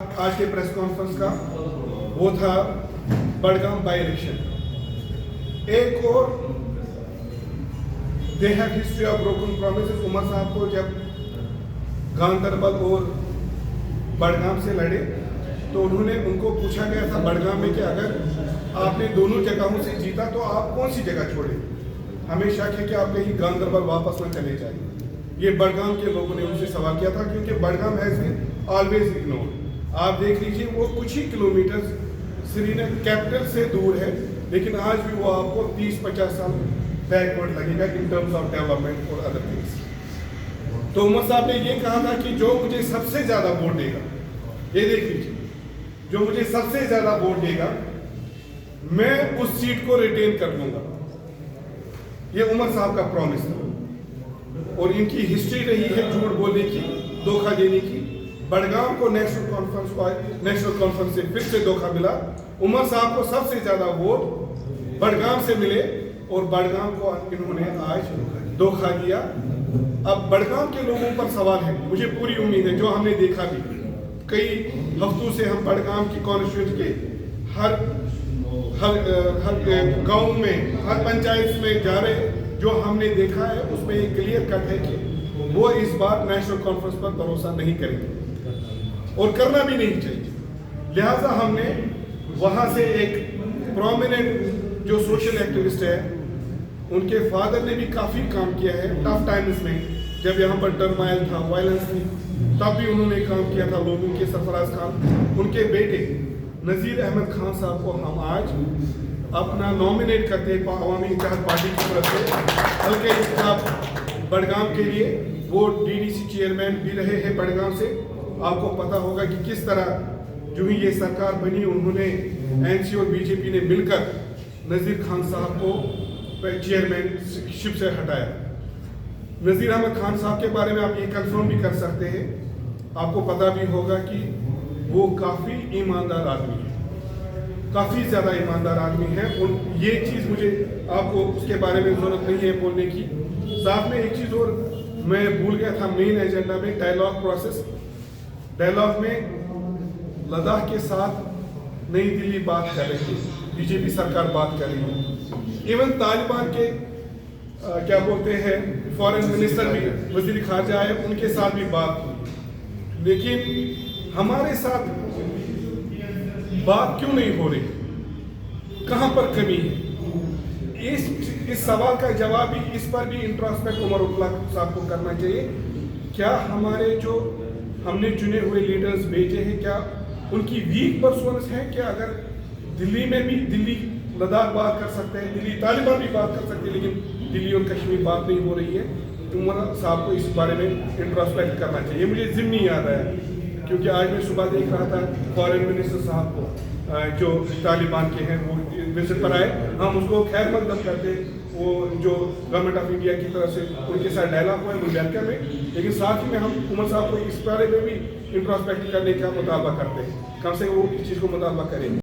आज के press conference का वो था बड़गाम बाई इलेक्शन। एक और they have history of broken promises. Omar साहब को जब गांधरबल और बड़गाम से लड़े तो उनको पूछा गया था बड़गाम में कि अगर आपने दोनों जगहों से जीता तो आप कौन सी जगह छोड़े। हमें शक है कि आप कहीं गांधरबल वापस न चले जाए। ये बड़गाम के लोगों ने उनसे सवाल किया था, क्योंकि Budgam has been always ignored. आप देख लीजिए, वो कुछ ही किलोमीटर श्रीनगर कैपिटल से दूर है, लेकिन आज भी वो आपको 30-50 साल बैकवर्ड लगेगा इन टर्म्स ऑफ डेवलपमेंट और अदर थिंग्स। तो उमर साहब ने ये कहा था कि जो मुझे सबसे ज्यादा वोट देगा, ये देख लीजिए, जो मुझे सबसे ज्यादा वोट देगा मैं उस सीट को रिटेन कर लूंगा। ये उमर साहब का प्रॉमिस था और इनकी हिस्ट्री रही है झूठ बोलने की, धोखा देने की। बड़गाम को नेशनल कॉन्फ्रेंस से फिर से धोखा मिला। उमर साहब को सबसे ज्यादा वोट बड़गाम से मिले और बड़गाम को इन्होंने आज धोखा दिया। अब बड़गाम के लोगों पर सवाल है, मुझे पूरी उम्मीद है, जो हमने देखा भी कई हफ्तों से हम बड़गाम की कॉन्स्टिट्यूंसी के हर गांव में, हर पंचायत में जा रहे, जो हमने देखा है उसमें एक क्लियर कट है कि वो इस बार नेशनल कॉन्फ्रेंस पर भरोसा नहीं करेंगे और करना भी नहीं चाहिए। लिहाजा हमने वहां से एक प्रोमिनेंट जो सोशल एक्टिविस्ट है, उनके फादर ने भी काफी काम किया है टफ टाइम्स में, जब यहाँ पर टर्माइल था, वायलेंस थी, तब भी उन्होंने काम किया था। लोगों के सरफराज खान, उनके बेटे नज़ीर अहमद खान साहब को हम आज अपना नॉमिनेट करते हैं अवामी इत्तेहाद पार्टी की तरफ से हल्के इंतखाब बड़गाम के लिए। वो डीडीसी चेयरमैन भी रहे हैं बड़गाम से। आपको पता होगा कि किस तरह जो ही ये सरकार बनी, उन्होंने एनसी और बीजेपी ने मिलकर नज़ीर खान साहब को चेयरमैनशिप से हटाया। नज़ीर अहमद खान साहब के बारे में आप ये कंफर्म भी कर सकते हैं, आपको पता भी होगा कि वो काफ़ी ईमानदार आदमी है, काफ़ी ज़्यादा ईमानदार आदमी है। और ये चीज़ मुझे आपको उसके बारे में ज़रूरत नहीं है बोलने की। साथ में एक चीज़ और मैं भूल गया था मेन एजेंडा में, डायलॉग प्रोसेस। डायलॉग में लद्दाख के साथ नई दिल्ली बात कर रही है, बीजेपी सरकार बात कर रही है। इवन तालिबान के क्या बोलते हैं फॉरेन मिनिस्टर भी, वजीर खारजा आए, उनके साथ भी बात हुई, लेकिन हमारे साथ बात क्यों नहीं हो रही, कहां पर कमी है? इस सवाल का जवाब भी, इस पर भी इंट्रोस्पेक्ट उमर साहब को करना चाहिए। क्या हमारे जो हमने चुने हुए लीडर्स भेजे हैं, क्या उनकी वीक परफॉर्मेंस है? क्या अगर दिल्ली में भी, दिल्ली लद्दाख बात कर सकते हैं, दिल्ली तालिबान भी बात कर सकते हैं, लेकिन दिल्ली और कश्मीर बात नहीं हो रही है? उमर साहब को इस बारे में इंट्रोस्पेक्ट करना चाहिए। मुझे जिम्नी याद आया, क्योंकि आज मैं सुबह देख रहा था फॉरेन मिनिस्टर साहब को जो तालिबान के हैं, वो विजिट पर आए। हम उसको खैर मकदम करते, वो जो गवर्नमेंट ऑफ इंडिया की तरफ से उनके साथ डायलॉग हुआ है, वो वेलकम है, लेकिन साथ ही में हम उमर साहब को इस बारे में भी इंट्रोस्पेक्ट करने का मुतालबा करते हैं, कम से कम वो इस चीज़ को मुतालबा करें।